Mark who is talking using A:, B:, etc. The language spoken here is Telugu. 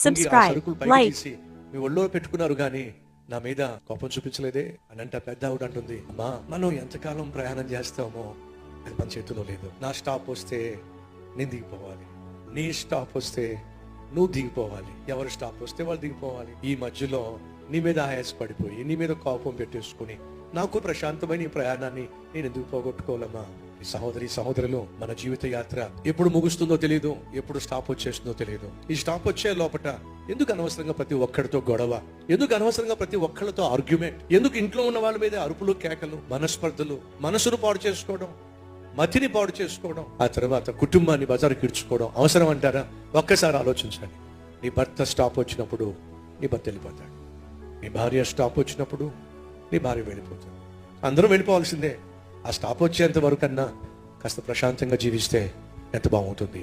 A: subscribe,
B: సరుకులు పైకి
A: like.
B: తీసి మీ ఒళ్ళో పెట్టుకున్నారు కానీ నా మీద కోపం చూపించలేదే అని అంటే పెద్ద ఆవిడ అంటుంది, అమ్మా మనం ఎంతకాలం ప్రయాణం చేస్తామో అది మన చేతిలో లేదు. నా స్టాప్ వస్తే నేను దిగిపోవాలి, నీ స్టాప్ వస్తే నువ్వు దిగిపోవాలి, ఎవరు స్టాప్ వస్తే వాళ్ళు దిగిపోవాలి. ఈ మధ్యలో నీ మీద ఆయాసపడిపోయి నీ మీద కోపం పెట్టేసుకుని నాకు ప్రశాంతమైన ఈ ప్రయాణాన్ని నేను ఎందుకు పోగొట్టుకోవాలమ్మా? ఈ సహోదరులు, మన జీవిత యాత్ర ఎప్పుడు ముగుస్తుందో తెలియదు, ఎప్పుడు స్టాప్ వచ్చేస్తుందో తెలియదు. ఈ స్టాప్ వచ్చే లోపల ఎందుకు అనవసరంగా ప్రతి ఒక్కరితో గొడవ, ఎందుకు అనవసరంగా ప్రతి ఒక్కరితో ఆర్గ్యుమెంట్, ఎందుకు ఇంట్లో ఉన్న వాళ్ళ మీద అరుపులు కేకలు, మనస్పర్ధలు, మనసును పాడు చేసుకోవడం, మతిని పాడు చేసుకోవడం, ఆ తర్వాత కుటుంబాన్ని బజారుకి ఇడ్చుకోవడం అవసరం అంటారా? ఒక్కసారి ఆలోచించండి. నీ భర్త స్టాప్ వచ్చినప్పుడు నీ భర్త వెళ్ళిపోతాడు, నీ భార్య స్టాప్ వచ్చినప్పుడు నీ భార్య వెళ్ళిపోతుంది. అందరూ వెళ్ళిపోవాల్సిందే. ఆ స్టాప్ వచ్చేంత వరకు కన్నా కాస్త ప్రశాంతంగా జీవిస్తే ఎంత బాగుంటుంది.